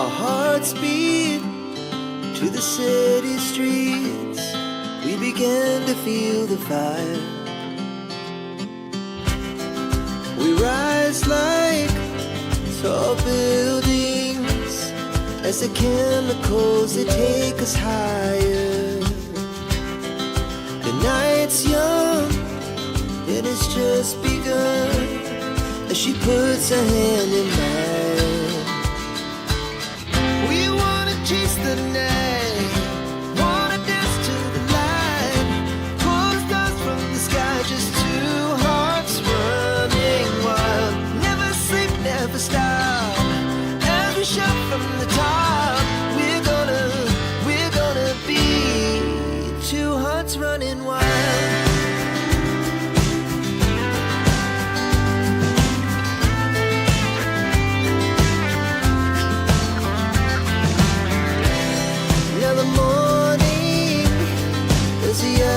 Our hearts beat to the city streets. We began to feel the fire. We rise like tall buildings as the chemicals, they take us higher. The night's young and it's just begun as she puts her hand in mine. We wanna chase the night, wanna dance to the light, pull stars from the sky, just two hearts running wild. Never sleep, never stop, as we shout from the top. We're gonna be two hearts running wild. Now the morning is young